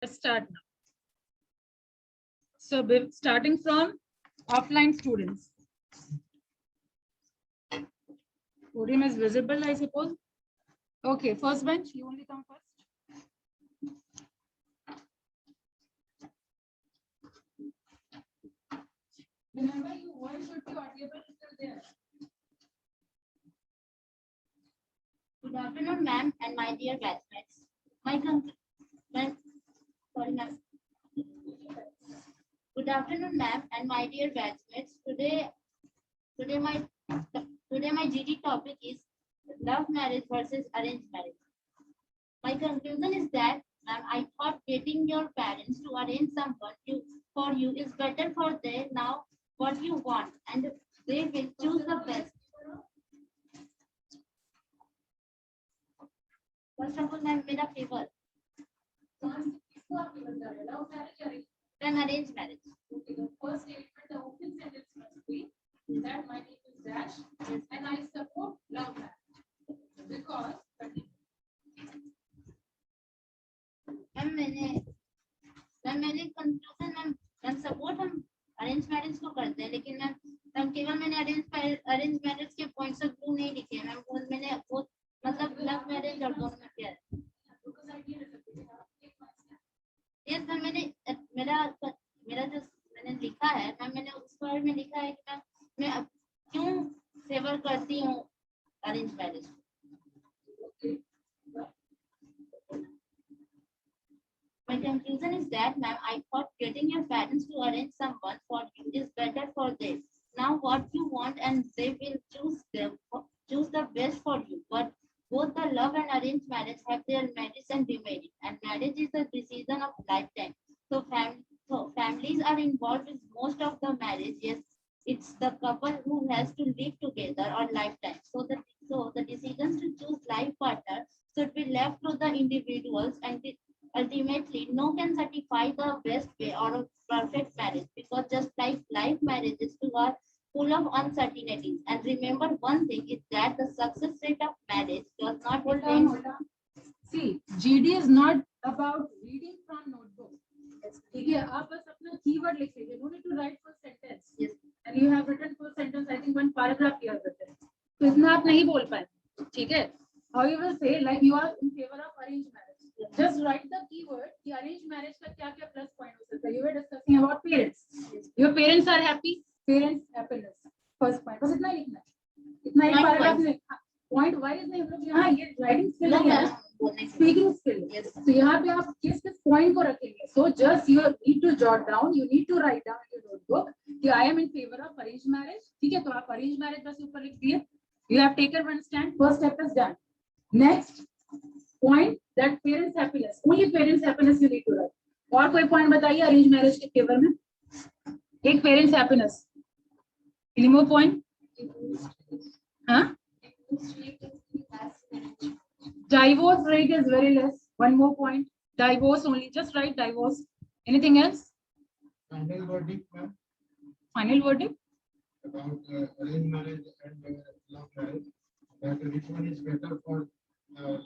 start now. So starting from offline students. Podium is visible, I suppose. Okay, first bench, you only come first. Remember, your voice should be audible till there. Good afternoon, ma'am, and my dear batchmates. Good afternoon, ma'am, and my dear batchmates. Today my GD topic is love marriage versus arranged marriage. My conclusion is that, ma'am, I thought getting your parents to arrange someone for you is better for they now what you want, and they will choose the best. First of all, ma'am, मेरा favor. Then arranged marriage. Okay, the first statement, the opening sentence must be that my name is Dash and I support love marriage because. मैंने conclusion ma'am support हम arrange marriage को करते हैं, लेकिन ma'am केवल मैंने arrange marriage के points of view नहीं लिखे मैम, मैंने वो मतलब लव मैरिज और दोनों में क्या है। यस मैम, मेरा जो मैंने लिखा है मैम, मैंने उस बारे में लिखा है कि मैं क्यों फेवर करती हूँ arrange marriage. My conclusion is that, ma'am, I thought getting your parents to arrange someone for you is better for them. Now what you want, and they will choose the best for you. But both the love and arranged marriage have their merits and demerits, and marriage is a decision of lifetime. So families are involved with most of the marriage. Yes, it's the couple who has to live together or lifetime. So the decisions to choose life partner should be left to the individuals, and ultimately no can certify the best way or a perfect marriage, because just like life, marriages too are full of uncertainties. And remember one thing is that the success rate of marriage does not depend. Hold on. See, GD is not about reading from notebook. ठीक है, आप बस अपना keyword लिख लीजिए. No need to write full sentence. Yes. And you have written full sentence. I think one paragraph here written. तो इतना आप नहीं बोल पाए. ठीक है. How you will say like you are in favor of arranged marriage. Just write the keyword. कि arranged marriage का क्या क्या plus point हो सकता है. You were discussing about parents. Your parents are happy. Parents happiness. First point. बस इतना ही लिखना है. इतना एक paragraph में. Point wise नहीं हम लोग यहाँ ये writing skill नहीं है. Speaking skill. Yes. तो यहाँ पे आप किस point को रखेंगे. So just you need to jot down. You need to write down in your notebook कि I am in favor of arranged marriage. ठीक है, तो आप arranged marriage बस ऊपर लिख दिए. You have taken one stand. First step is done. Next point that parents happiness. Only parents happiness you need to write. और कोई point बताइए arranged marriage के favor में. एक parents happiness. Any more point? हाँ? Divorce rate is very less. One more point. Divorce only. Just write divorce. Anything else? Final verdict, ma'am. Final verdict? About arranged marriage and love marriage. That which one is better for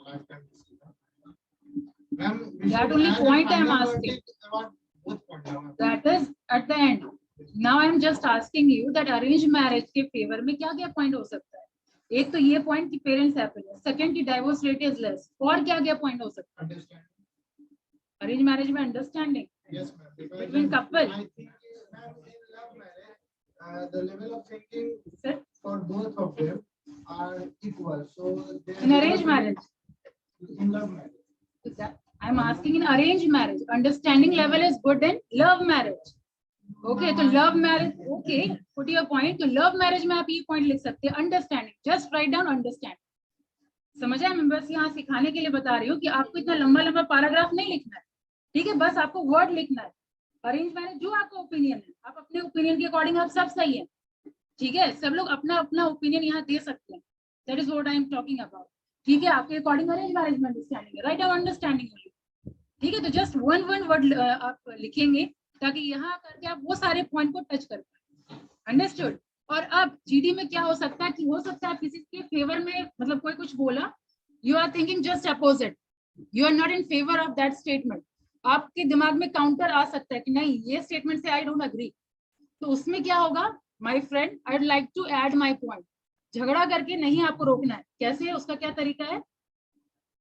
lifetime decision? Ma'am, That only point I am asking. About both points. That is at the end. Now I am just asking you that arranged marriage के favor में क्या क्या point हो सकता है. एक तो ये point कि parents happiness. Second कि divorce rate is less. और क्या क्या point हो सकता है. Understand? Arranged marriage में understanding. Yes, ma'am. Between couple. I think, ma'am, in love marriage, the level of thinking Sir? for both of them are equal. So In arranged marriage. In love marriage. I'm asking in arranged marriage. Understanding level is good in love marriage. Okay, तो love marriage. Okay, put your point. तो love marriage में आप ये point लिख सकते हैं. Understanding. Just write down understand. समझ आया? मैं बस यहाँ सिखाने के लिए बता रही हूँ कि आपको इतना लंबा लंबा पैराग्राफ नहीं लिखना है. ठीक है, बस आपको वर्ड लिखना है. अरेंज मैरिज जो आपका ओपिनियन है, आप अपने ओपिनियन के अकॉर्डिंग आप सब सही है. ठीक है, सब लोग अपना अपना ओपिनियन यहाँ दे सकते हैं. That is what I am talking about. ठीक है, आपके अकॉर्डिंग अरेंज मैरिज में अंडरस्टैंडिंग है. Write down understanding only. ठीक है, तो जस्ट वन वर्ड आप लिखेंगे ताकि यहाँ करके आप वो सारे पॉइंट को टच कर पाए. अंडरस्टूड. और अब जीडी में क्या हो सकता है कि हो सकता है किसी के फेवर में मतलब कोई कुछ बोला, you are thinking just opposite, you are not in favour of that statement. आपके दिमाग में काउंटर आ सकता है कि नहीं ये स्टेटमेंट से आई डोंट अग्री, तो उसमें क्या होगा, my friend I would like to add my point. झगड़ा करके नहीं आपको रोकना है। कैसे, उसका क्या तरीका है,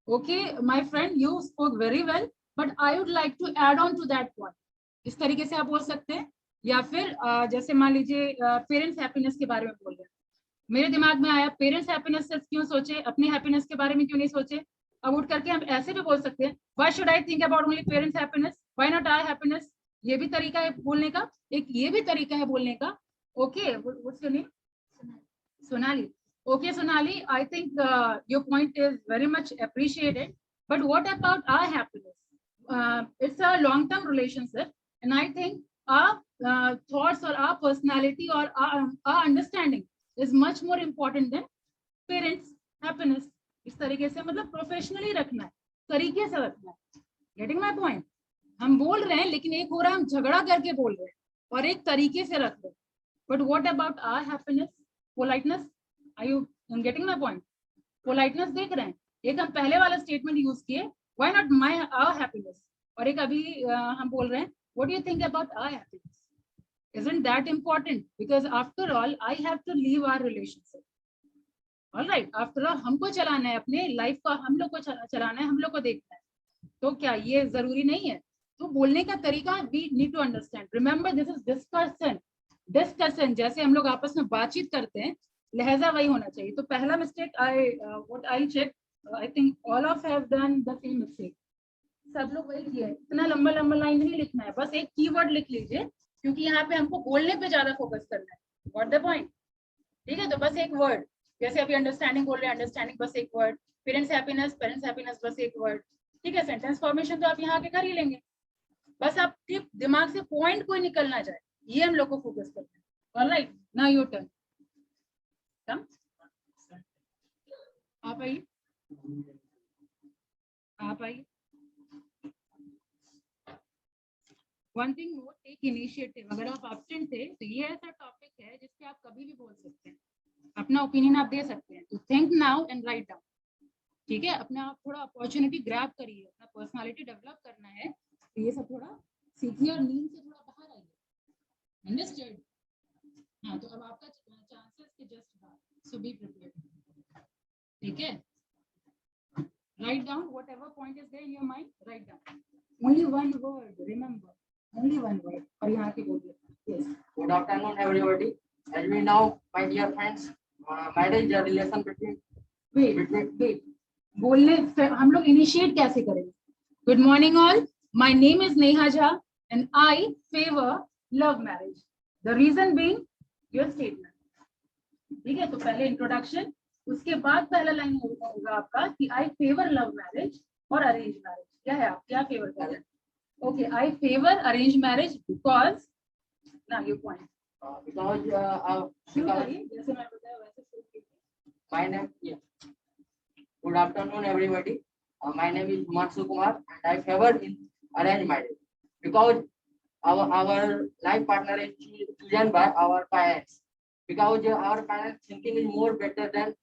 okay my friend you spoke very well but I would like to add on to that point, इस तरीके से आप बोल सकते हैं। या फिर जैसे मान लीजिए पेरेंट्स हैप्पीनेस के बारे में बोल रहे हैं, मेरे दिमाग में आया पेरेंट्स हैप्पीनेस से क्यों सोचे, अपने हैप्पीनेस के बारे में क्यों नहीं सोचे। अब उठ करके हम ऐसे भी बोल सकते हैं, why should I think about only parents happiness, why not our happiness. ये भी तरीका है बोलने का, एक ये भी तरीका है बोलने का। Okay what's your name, Sonali. Okay, Sonali, I think your point is very much appreciated. But what about our happiness? It's a long-term relationship, and I think our thoughts or our personality or our understanding is much more important than parents' happiness. इस तरीके से मतलब professionally रखना है, तरीके से रखना है। Getting my point? हम बोल रहे हैं लेकिन एक हो रहा है हम झगड़ा करके बोल रहे हैं और एक तरीके से रख रहे हैं। But what about our happiness? Politeness, are you getting my point? Politeness देख रहे हैं, एक हम पहले वाला स्टेटमेंट यूज किए why not my our happiness, और एक अभी हम बोल रहे हैं what do you think about our happiness? Isn't that important? Because after all I have to leave our relationship. All right, after all हमको चलाना है अपने लाइफ को, हम लोग को चलाना है, हम लोग को देखना है, तो क्या ये जरूरी नहीं है? तो बोलने का तरीका we need to understand. Remember this is discussion, जैसे हम लोग आपस में बातचीत करते हैं, लहजा वही होना चाहिए। तो पहला mistake I check, I think all of have done the same mistake, सब लोग वही किए। इतना लंबा लंबा लाइन नहीं लिखना है, बस एक कीवर्ड लिख लीजिए, क्योंकि यहाँ पे हमको बोलने पे ज्यादा फोकस करना है। व्हाट द पॉइंट, ठीक है? तो बस एक वर्ड, जैसे अभी अंडरस्टैंडिंग बोल रहे हैं, अंडरस्टैंडिंग बस एक वर्ड, पेरेंट्स हैप्पीनेस बस एक वर्ड, ठीक है? सेंटेंस फॉर्मेशन तो आप यहाँ के कर ही लेंगे, बस आपके दिमाग से पॉइंट कोई निकलना जाए, ये हम लोग को फोकस करना है। Alright, now your turn, come आप आइए, आप आइए। One thing note, take initiative. अगर आप एब्सेंट थे तो ये ऐसा टॉपिक है जिसपे आप कभी भी बोल सकते हैं, अपना ओपिनियन आप दे सकते हैं। तो think now and write down, ठीक है? अपने आप थोड़ा अपॉर्चुनिटी ग्रैब करिए, अपना पर्सनालिटी डेवलप करना है, तो ये सब थोड़ा सीखिए और नींद से थोड़ा बाहर आइए। अंडरस्टैंड? हाँ, तो अब आपका चांसेस के जस्ट बाहर, सो बी प्रिपेयर्ड, ठीक है? Write down whatever point is there in your mind, write down. Only one word, remember, only one word. और यहाँ के बोलिए। Yes. Good afternoon, everybody. As we know, my dear friends, marriage is a relation between. Wait. बोलने हम लोग initiate कैसे करेंगे? Good morning all. My name is Neha Jha and I favor love marriage. The reason being your statement. ठीक है? तो पहले introduction, उसके बाद पहला लाइन होगा आपका कि आई फेवर लव मैरिज और अरेंज मैरिज। क्या है, आप क्या फेवर कर रहे हैं? Okay, I favour arrange marriage because, now you point. Because जैसे मैं बताया वैसे शुरू कीजिए। my name, yeah. Good afternoon, everybody. My name is Himanshu Kumar, and I favor in arranged marriage because our life partner is chosen by our parents. Because our parents' thinking is more better than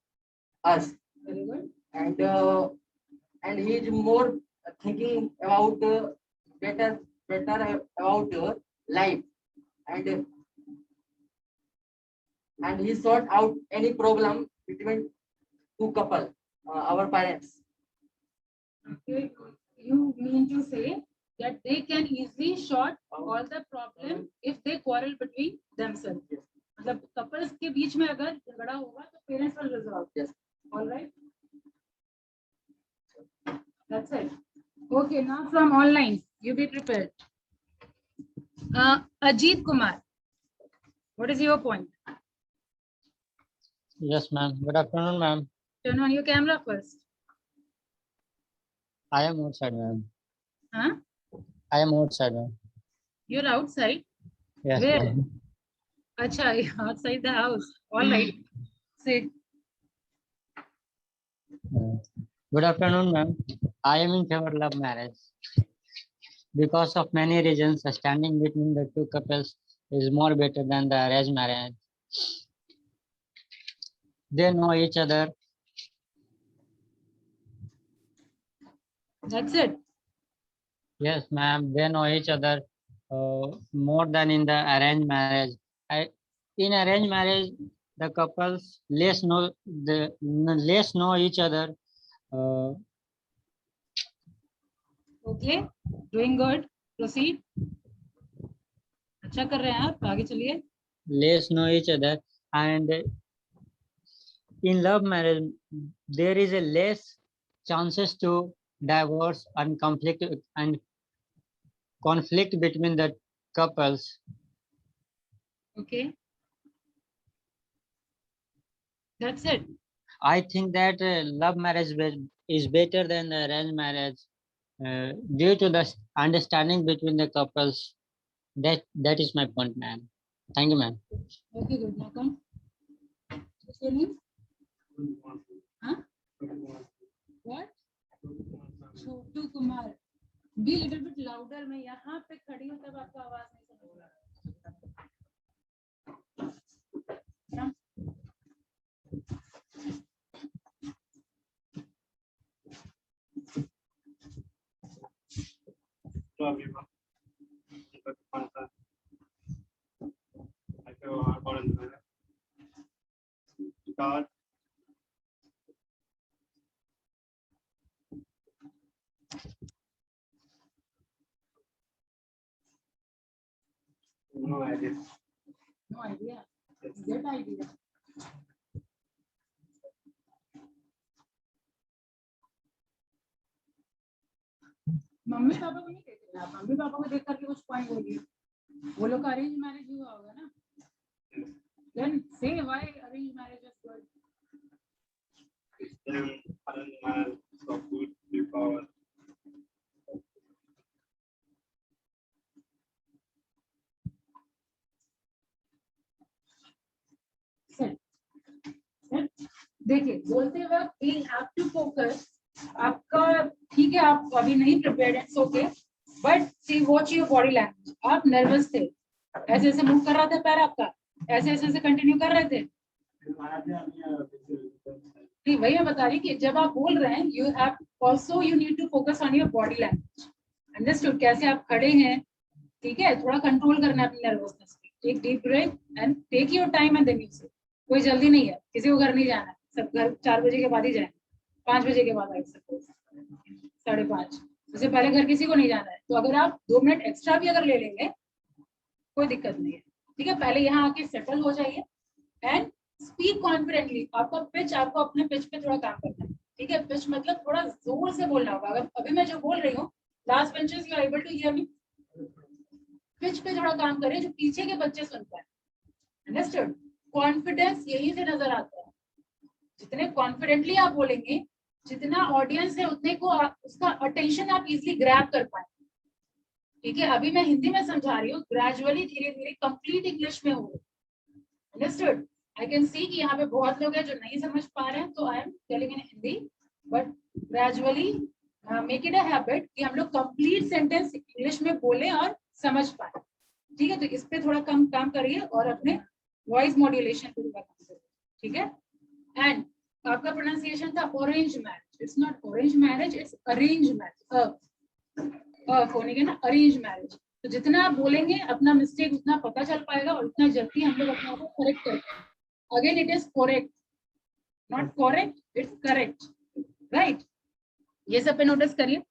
us, Very good. and he is more thinking about better about life, and he sort out any problem between two couple, our parents. Okay, you mean to say that they can easily sort all the problem if they quarrel between themselves. मतलब couples के बीच में अगर झगड़ा होगा तो parents will resolve. Yes. All right. That's it. Okay, now from online, you be prepared. Ajit Kumar, what is your point? Yes, ma'am. Good afternoon, ma'am. Turn on your camera first. I am outside, ma'am. Huh? I am outside, ma'am. You're outside. Yes, Where? ma'am. Acha, outside the house. All right. Sit. Good afternoon, ma'am. I am in favor of love marriage. Because of many reasons, standing between the two couples is more better than the arranged marriage. They know each other. That's it. Yes, ma'am. They know each other more than in the arranged marriage. In arranged marriage, the couples less know each other. Uh, Okay, doing good. Proceed. अच्छा कर रहे हैं आप, आगे चलिए. less know each other, and in love marriage, there is a less chances to divorce and conflict between the couples. Okay. That's it. I think that love marriage is better than the arranged marriage due to the understanding between the couples. That is my point, ma'am. Thank you, ma'am. Okay, good. Now come. What's your name? Huh? What? Chotu Kumar. Be a little bit louder. मैं यहाँ पे खड़ी हूँ तब आपको आवाज नहीं समझ रहा. Come. No idea. No idea. Get idea. Mummy papa को नहीं कहते आप, मम्मी पापा को देख करके कुछ पॉइंट होगी. वो लोग का अरेंज मैरिज हुआ होगा ना. Then say why arranged marriage is good. Arranged marriage so good because देखिए बोलते वक्त we have to focus. आपका ठीक है, आप अभी नहीं प्रिपेयर्ड हैं, okay, but see watch your body language. आप नर्वस थे, ऐसे ऐसे मूव कर रहा था पैर आपका, ऐसे ऐसे ऐसे कंटिन्यू कर रहे थे. नहीं, वही मैं बता रही कि जब आप बोल रहे हैं you have also you need to focus on your body language. Understood? कैसे आप खड़े हैं, ठीक है, थोड़ा कंट्रोल करना है अपनी नर्वसनेस पे. Take deep breath and take your time and then you say. कोई जल्दी नहीं है, किसी को घर नहीं जाना है, सब घर 4 बजे के बाद ही जाए, 5 बजे के बाद आए, सपोज 5:30, उससे पहले घर किसी को नहीं जाना है. तो अगर आप 2 मिनट एक्स्ट्रा भी अगर ले लेंगे कोई दिक्कत नहीं है, ठीक है. पहले यहाँ आके सेटल हो जाइए एंड स्पीक कॉन्फिडेंटली. आपका पिच, आपको अपने पिच पे थोड़ा काम करना है, ठीक है. पिच मतलब थोड़ा जोर से बोलना होगा. अगर अभी मैं जो बोल रही हूँ, last benches you are able to hear me. Pitch पे थोड़ा काम करें जो पीछे के बच्चे सुन पाए. अंडरस्टूड? कॉन्फिडेंस यही से नजर आता है. जितने कॉन्फिडेंटली आप बोलेंगे, जितना ऑडियंस है उतने को उसका अटेंशन आप इजीली ग्रैब कर पाए. ठीक है, अभी मैं हिंदी में समझा रही हूँ, ग्रेजुअली धीरे धीरे कंप्लीट इंग्लिश में हो. अंडरस्टूड? आई कैन सी कि यहाँ पे बहुत लोग हैं जो नहीं समझ पा रहे हैं, तो I am telling in Hindi, but gradually make it a habit कि हम लोग कंप्लीट सेंटेंस इंग्लिश में बोलें और समझ पाए. ठीक है, तो इस पे थोड़ा कम काम करिए और अपने वॉइस मॉड्यूलेशन पे थोड़ा काम करिए. ठीक है. एंड आपका प्रोनाउंसिएशन था orange marriage. It's not orange marriage, it's arrange marriage. होने के ना अरेंज मैरिज. तो जितना आप बोलेंगे अपना मिस्टेक उतना पता चल पाएगा और उतना जल्दी हम लोग अपने आप को करेक्ट कर पाएंगे. Again it is correct, not correct, it's correct. Right? ये सब पे नोटिस करिए.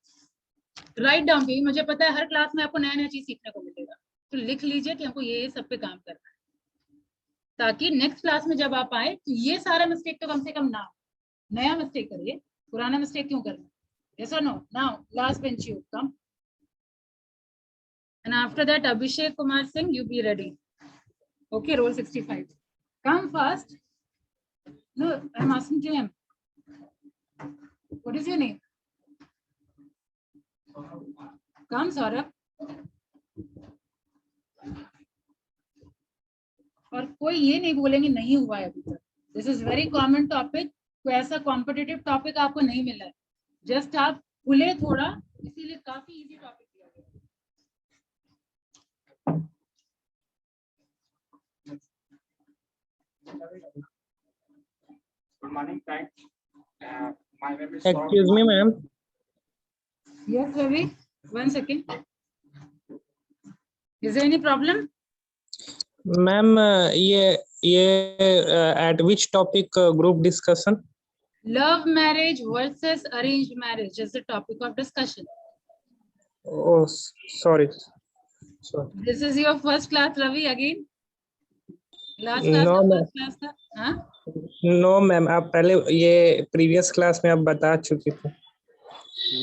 राइट डाउन भी, मुझे पता है हर क्लास में आपको नया नया चीज सीखने को मिलेगा, तो लिख लीजिए कि हमको ये सब पे काम करना है, ताकि नेक्स्ट क्लास में जब आप आए तो ये सारा मिस्टेक तो कम से कम ना हो. नया मिस्टेक करिए, पुराना मिस्टेक क्यों करना. यस और no? Now last bench you come. And after that, Abhishek Kumar Singh, you be ready. Okay, roll 65. Come fast. No, I'm asking to him. What is your name? Come, Saurabh. और कोई ये नहीं बोलेंगे नहीं हुआ है अभी तक. This is very common topic. कोई ऐसा कॉम्पिटिटिव टॉपिक आपको नहीं मिला है. जस्ट आप खुले थोड़ा, इसीलिए काफी इजी टॉपिक दिया गया. good morning, thanks. My name is Excuse me, ma'am. Yes, Ravi. 1 second. Is there any problem? Ma'am ये at which topic group discussion? Love marriage versus arranged marriage is the topic of discussion. Oh, sorry. This is your first class, Ravi, again? Last class No, था, ma'am. first class था? हाँ? No, ma'am आप पहले ये previous class में आप बता चुकी थी.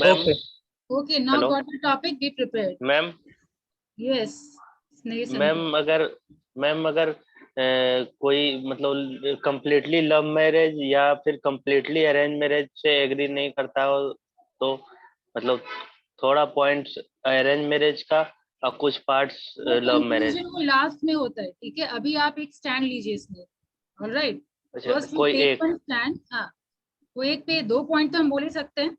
Ma'am Okay. Okay, now Hello. got the topic, be prepared. Ma'am Yes. नहीं समझा। मैम अगर कोई मतलब कंप्लीटली लव मैरिज या फिर कंप्लीटली अरेंज मैरिज से एग्री नहीं करता हो तो मतलब थोड़ा पॉइंट्स अरेंज मैरिज का और कुछ पार्ट्स लव मैरिज। Conclusion वो लास्ट में होता है, ठीक है? अभी आप एक स्टैंड लीजिए इसमें, ऑलराइट? अच्छा फर्स्ट कोई टेक एक। One stand. हाँ, वो एक पे 2 पॉइंट तो हम बोल ही सकते हैं।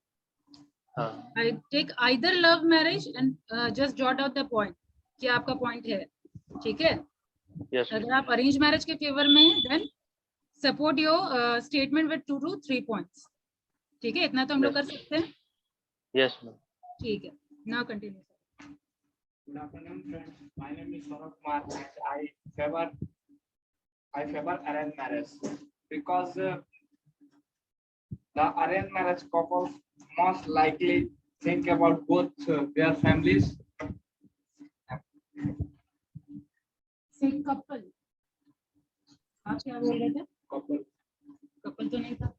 हाँ I take either love marriage and just jot out the point कि आपका पॉइंट है, ठीक है? यस अगर आप अरेंज मैरिज के फेवर में हैं, then support your statement with 2 to 3 points, ठीक है? इतना तो हम लोग कर सकते हैं, यस मैम। ठीक है? Now continue. Good afternoon, friends. My name is Saurabh Kumar, and I favor arranged marriage because the arranged marriage couples most likely think about both their families. से कपल, आप क्या बोल रहे थे? Couple. कपल तो नहीं था।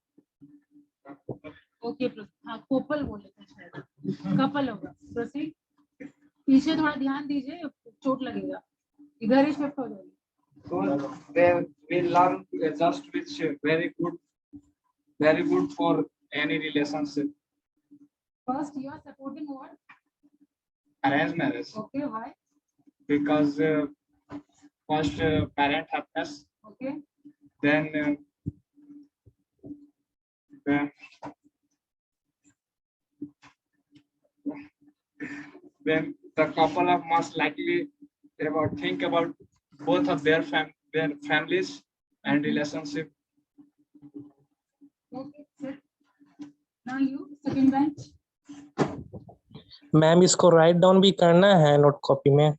ओके, हाँ कपल बोले थे शायद, कपल होगा। प्रोसीड। पीछे थोड़ा ध्यान दीजिए, चोट लगेगा, इधर ही शिफ्ट हो जाएगी। So they will learn to adjust, which very good for any relationship. First, you are supporting what? Arranged marriage Okay, why? because first parent happiness, Okay, then the couple are most likely think about both of their families and relationship. okay, sit. Now you, second bench. Ma'am इसको write down भी करना है note copy में.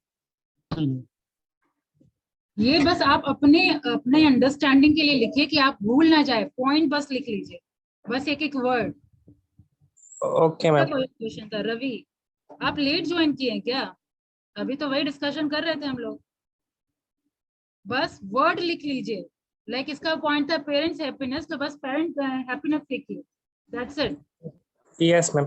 ये बस आप अपने understanding के लिए लिखिए कि आप भूल ना जाए, पॉइंट बस लिख लीजिए, बस एक एक वर्ड। Okay ma'am. क्वेश्चन था रवि, आप लेट ज्वाइन किए हैं क्या? अभी तो वही डिस्कशन कर रहे थे हम लोग। बस वर्ड लिख लीजिए, लाइक इसका पॉइंट था पेरेंट्स हैप्पीनेस, तो बस पेरेंट हैप्पीनेस लिखिए, that's it. Yes ma'am.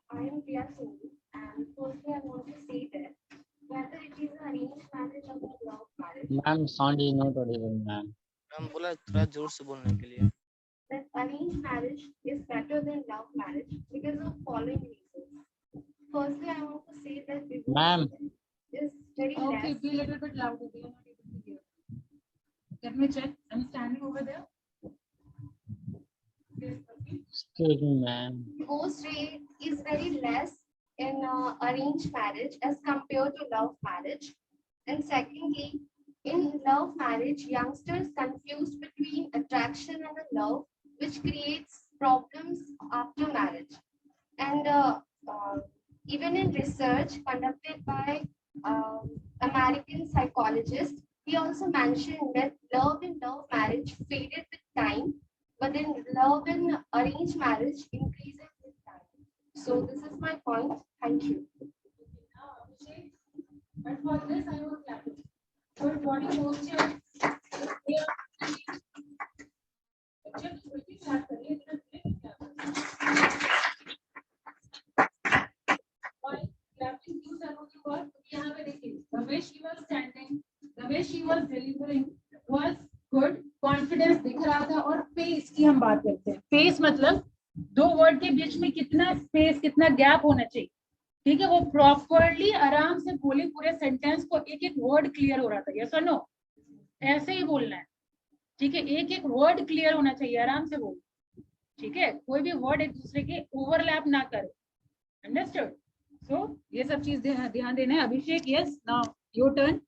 I am Priya Soni, and firstly I want to say that whether it is an arranged marriage or a love marriage, Ma'am, sound is not audible, ma'am. Ma'am बोला थोड़ा जोर से बोलने के लिए। that arranged marriage is better than love marriage because of following reasons. Firstly, I want to say that divorce Ma'am. is very Okay, less. be a little bit louder, they are not able to hear. Let me check, I'm standing over there. Yes, okay. Excuse me, ma'am. Divorce rate is very less in arranged marriage as compared to love marriage. And secondly, in love marriage, youngsters confuse between attraction and love, which creates problems after marriage. And even in research conducted by American psychologists, he also mentioned that love in love marriage faded with time, but then love in arranged marriage increases with time. So this is my point. Thank you. Now, Abhishek, but for this I will clap it. For body posture, जब छोटी class करिए और clapping क्यों जरूरी हुआ? क्योंकि यहाँ पे देखिए, the way she was standing, the way she was delivering was good, confidence दिख रहा था, और pace की हम बात करते हैं। pace मतलब दो वर्ड के बीच में कितना स्पेस, कितना गैप होना चाहिए, ठीक है? वो प्रॉपरली आराम से बोली, पूरे सेंटेंस को एक एक वर्ड क्लियर हो रहा था, यस और नो? ऐसे ही बोलना है, ठीक है? एक एक वर्ड क्लियर होना चाहिए, आराम से बोल, ठीक है? कोई भी वर्ड एक दूसरे के ओवरलैप ना करे, अंडरस्टूड? सो ये सब चीज ध्यान देना है। Abhishek, yes, now your turn.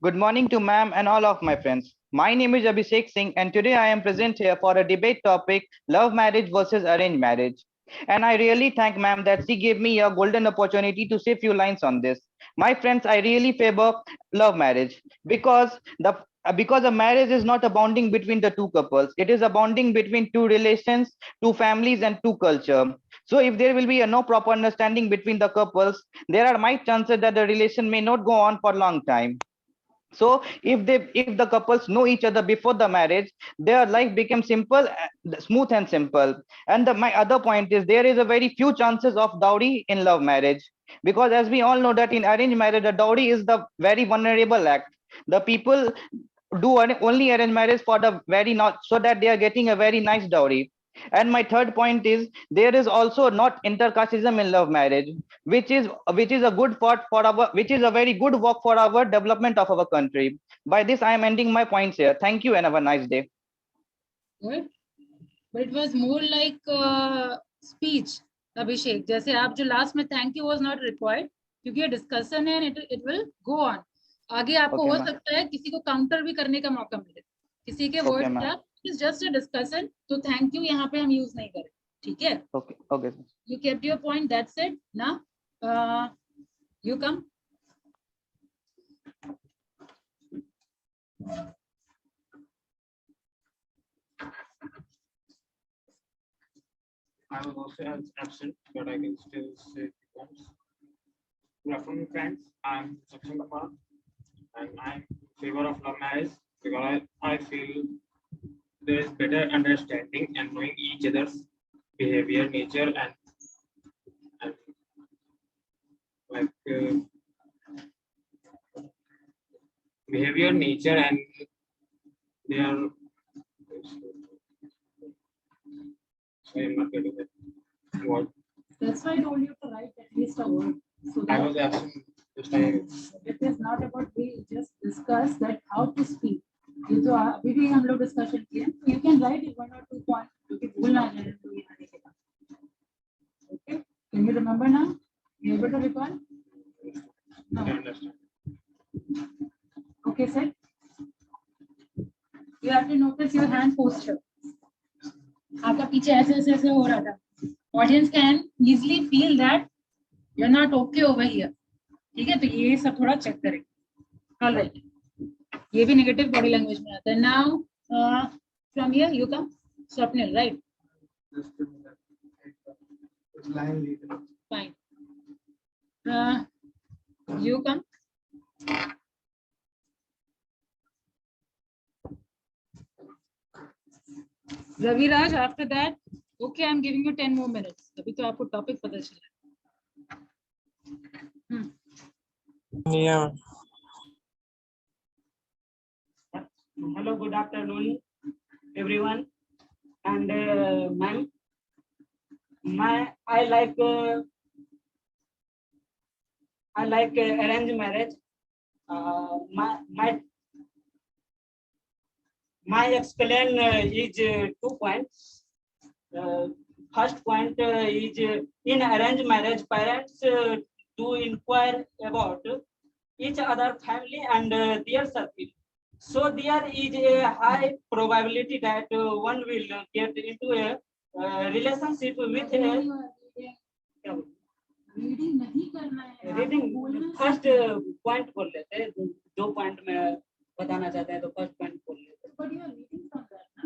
Good morning to ma'am and all of my friends. My name is Abhishek Singh, and today I am present here for a debate topic, love marriage versus arranged marriage. And I really thank ma'am that she gave me a golden opportunity to say few lines on this. My friends, I really favor love marriage because a marriage is not a bonding between the two couples. It is a bonding between two relations, two families, and two culture. So if there will be a no proper understanding between the couples, there are might chances that the relation may not go on for a long time. So if the couples know each other before the marriage, their life becomes simple, smooth and simple. And my other point is there is a very few chances of dowry in love marriage, because as we all know that in arranged marriage the dowry is the very vulnerable act. The people do only arranged marriage for the very not so that they are getting a very nice dowry. And my third point is there is also not intercasteism in love marriage, which is a good part for our which is a very good work for our development of our country. By this I am ending my points here. Thank you and have a nice day. Good. But it was more like speech, Abhishek. जैसे आप जो last में thank you was not required क्योंकि ये discussion है and it will go on. आगे आपको Okay, हो ma'am. सकता है किसी को counter भी करने का मौका मिले. किसी के Okay, words ma'am. का is just a discussion. तो thank you यहाँ पे हम use नहीं करें. ठीक है? Okay, okay. You kept your point. That's it. Now, you come. I was also absent, but I can still say points. Good afternoon, friends. I'm Saksham Kumar, and I'm in favor of love marriage because I feel there is better understanding and knowing each other's behavior, nature, and like behavior, nature, and their. Sorry, I'm not getting that word. That's why I told you to write at least a word. So I that was absent. Just I. it is not about we just discuss that how to speak. ये तो अभी भी हम लोग discussion किए. You can write it 1 or 2 points क्योंकि भूल ना जाए तो ये आने के बाद. Okay. Can you remember now? You able to recall? No. I understand. Okay, sir. You have to notice your hand posture. आपका पीछे ऐसे ऐसे ऐसे हो रहा था. Audience can easily feel that you're not okay over here. ठीक है, तो ये सब थोड़ा चेक करें. All right. ये भी negative body language में आता है. Now, from here you come. Swapnil, right? Just a minute. It's line leader. Fine. You come. Ravi Raj, after that, okay, I'm giving you 10 more minutes. अभी तो आपको topic पता चला. Yeah. Hello, good afternoon, everyone. And ma'am, I like arranged marriage. My explain is 2 points. First point is in arranged marriage, parents do inquire about each other family and their circle. So there is a high probability that one will get into a relationship with a Reading नहीं करना है. reading. First point बोल लेते हैं. 2 point में बताना चाहते हैं तो first point बोल लेते हैं. But you are reading from that, ना?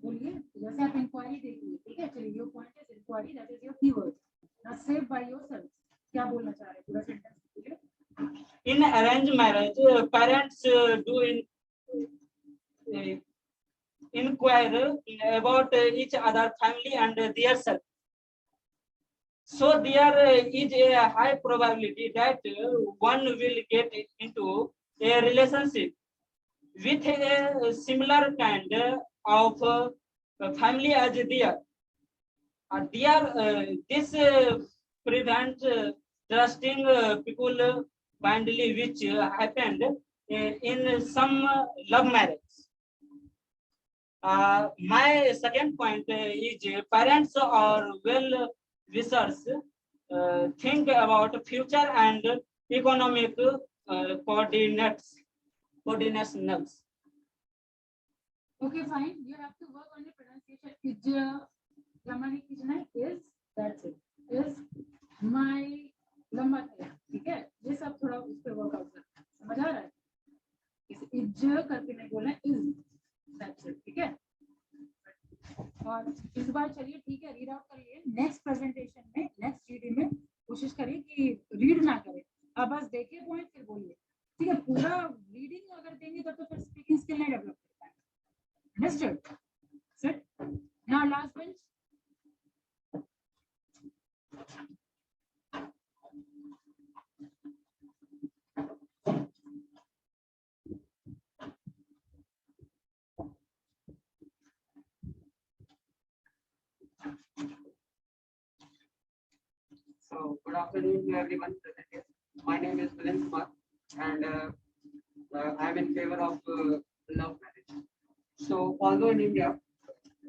बोलिए. जैसे आप inquiry देखिए, ठीक है? चलिए, your point is inquiry. That is your keyword. Now say by yourself. क्या बोलना चाह रहे हैं? पूरा sentence बोलिए. In arranged marriage, parents do inquire about each other family and their circle. So there is a high probability that one will get into a relationship with a similar kind of family as their. This prevents trusting people blindly, which happened in some love marriage. My second point is parents or well wishers think about future and economic coordinates. Okay, fine. You have to work on your pronunciation. Is that's it. Is my लंबा था, ठीक है? ये सब थोड़ा उस पे work out करना है, समझ आ रहा है? इसे इज करके नहीं बोलना, इज, that's it, ठीक है? और इस बार चलिए ठीक है, रीड आउट करिए। नेक्स्ट प्रेजेंटेशन में, नेक्स्ट रीडिंग में कोशिश करिए कि रीड ना करें, आप बस देखिए पॉइंट फिर बोलिए, ठीक है? पूरा रीडिंग अगर देंगे तब तो फिर स्पीकिंग स्किल नहीं डेवलप कर पाएंगे। Understood? Set? Now last bench. So, good afternoon to everyone present here. My name is Milind Kumar, and I am in favor of love marriage. So, although in India,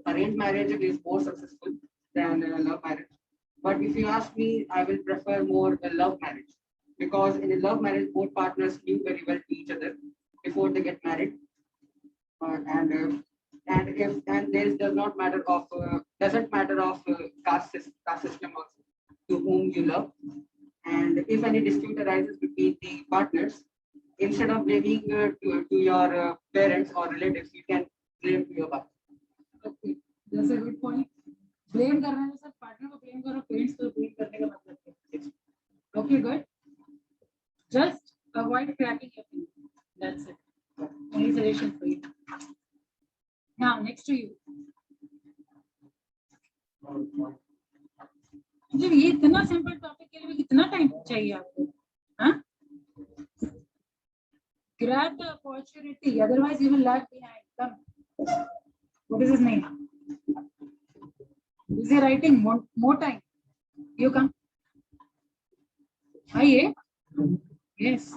arranged marriage is more successful than love marriage, but if you ask me, I will prefer more love marriage, because in a love marriage, both partners knew very well to each other before they get married, and there does not matter of doesn't matter of caste system also, to whom you love, and if any dispute arises between the partners, instead of blaming to your parents or relatives, you can blame to your partner. Okay, that's a good point. Blame करना है, सब partner को blame करो, parents को blame करने का मतलब क्या है? Okay, good. Just avoid cracking your finger. That's it. Only suggestion for you. Now, next to you. जब ये इतना सिंपल टॉपिक के लिए भी कितना टाइम चाहिए आपको? हाँ? Grab the opportunity, otherwise you will lag behind. Come. What is his name? Is he writing more time? You come. Aye. Yes.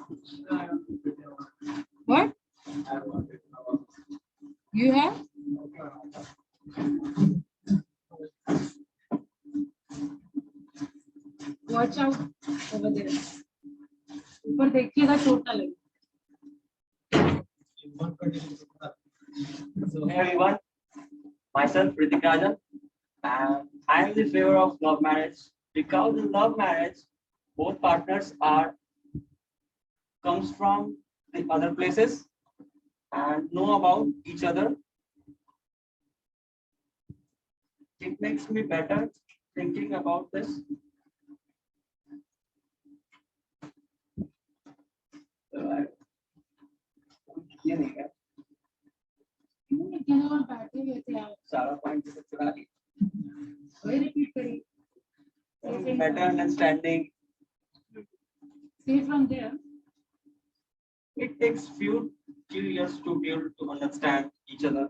What? You have? Watch out over there. ऊपर देखिएगा चोट ना लगे। So, hey everyone, myself Ritik Rajan, and I am in favor of love marriage, because in love marriage, both partners comes from the other places and know about each other. It makes me better thinking about this. सारा point चुरा ली। Repeat करिए। Better understanding. See from there. It takes few years to be able to understand each other.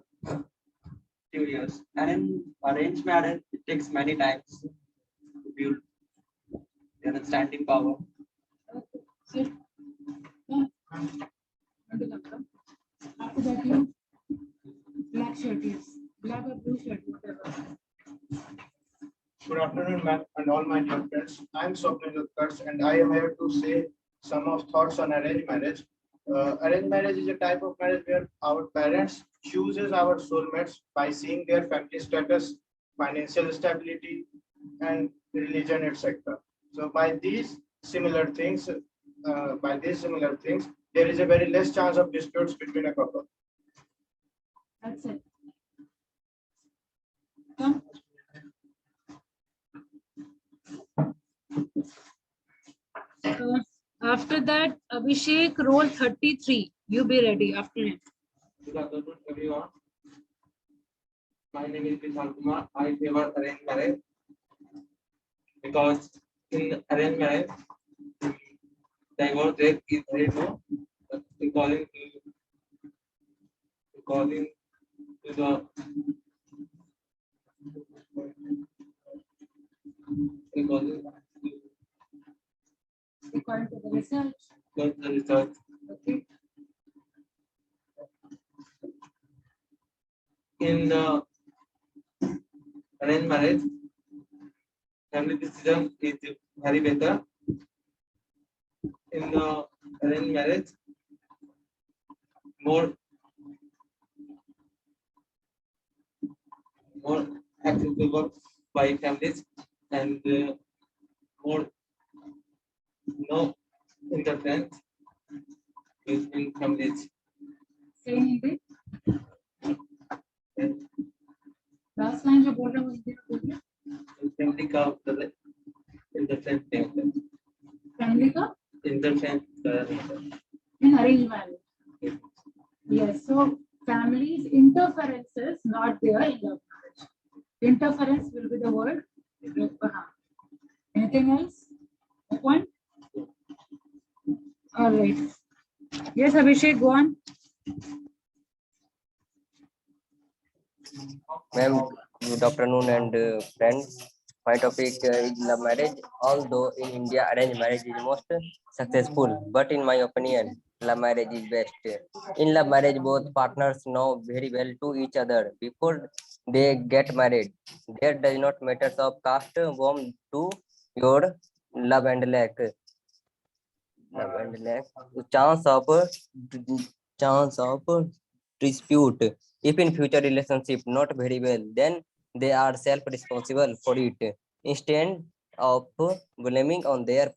Few years, and in arranged marriage, it takes many times to build the understanding power. Sit. After that, you black shirt, yes, black or blue shirt, whatever. Good afternoon, ma'am, and all my dear friends. I am Swapnil Utkarsh, and I am here to say some of thoughts on arranged marriage. Arranged marriage is a type of marriage where our parents chooses our soulmates by seeing their family status, financial stability, and religion, etc. So by these similar things, there is a very less chance of disputes between a couple. That's it. Come. After that, Abhishek, roll 33. You be ready after him. Good afternoon, everyone. My name is Vishal Kumar. I favor arranged marriage, because in arranged marriage, divorce rate is very low. But according to the According to the research. research, Okay. in the arranged marriage, family decision is very better. In the arranged marriage more accessible by families and more no interference in families. Say in Hindi. Last line जो बोल रहे हो हिंदी में बोलिए. Family का interference नहीं होता. Family का Interference in arranged marriage. Yes, so families interferences not there in love marriage. Interference will be the word. Anything else? No point? All right. Yes, Abhishek, go on. Ma'am, good afternoon and friends. My topic is love marriage. Although in India arranged marriage is most successful, but in my opinion, love marriage is best. In love marriage, both partners know very well to each other before they get married. There does not matter of caste, warm to your love and lack. Chance of dispute. If in future relationship not very well, then they are self-responsible for it. Instead of blaming on their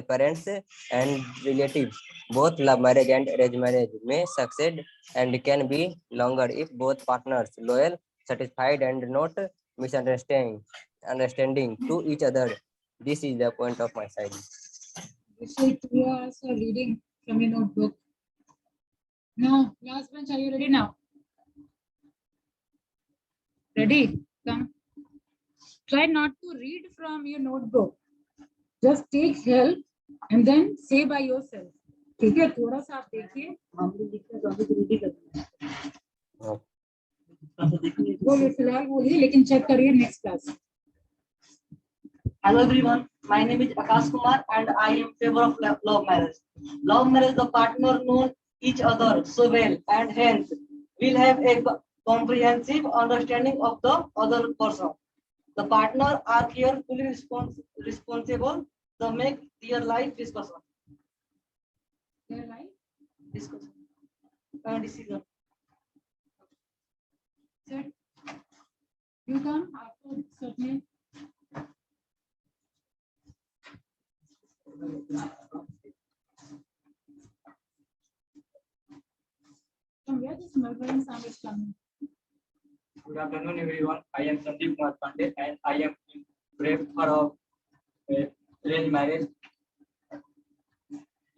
parents and relatives, both love marriage and arranged marriage may succeed and can be longer if both partners loyal, satisfied, and not understanding to each other. This is the point of my side. Abhishek, you are also reading from your notebook. No, last bench, are you ready now? Ready? Come. Try not to read from your notebook. Just take help and then say by yourself. ठीक है, थोड़ा सा आप देखिए. बोलिए फिलहाल बोलिए, लेकिन चेक करिए next class. Hello everyone, my name is Akash Kumar and I am in favor of love marriage. Love marriage, the partner know each other so well and hence will have a comprehensive understanding of the other person. The partner are carefully responsible to make their life discussion. Their life? Discussion. Decision. Set. You come after certainly. From where this murmuring sound is coming? Good afternoon, everyone. I am Sandeep Kumar Pandey and I am in favor of arranged marriage.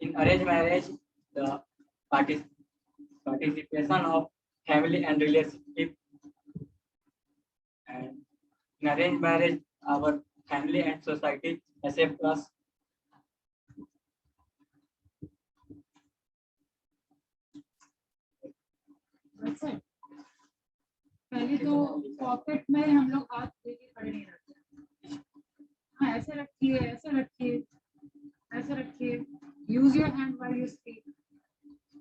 In arranged marriage, the participation of family and relationship, and in arranged marriage, our family and society accept us. That's it. पहले तो pocket में हम लोग हाथ लेके खड़े नहीं रहते. हाँ, ऐसे रखिए, ऐसे रखिए, ऐसे रखिए. Use your hand while you speak.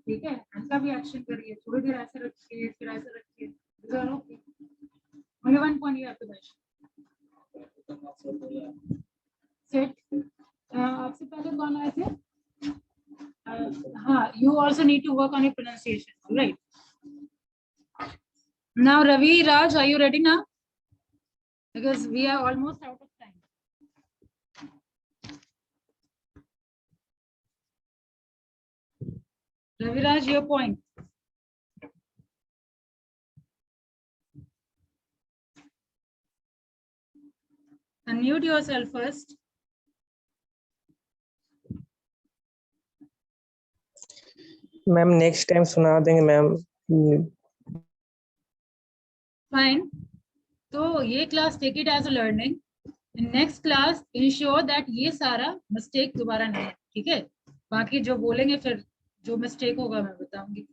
ठीक है, ऐसा भी एक्शन करिए. थोड़ी देर ऐसे रखिए, फिर ऐसे रखिए. Okay. Only one point you have to mention. Set. आपसे पहले कौन आए थे? हाँ, you also need to work on your pronunciation. All right. Now, Ravi, Raj, are you ready now? Because we are almost out of time. Ravi, Raj, your point. Unmute yourself first. Ma'am next time सुना देंगे ma'am. Fine. So ये class take it as a learning. In next class ensure that ये सारा mistake दोबारा नहीं. ठीक है. बाकी जो बोलेंगे फिर जो mistake होगा मैं बताऊंगी.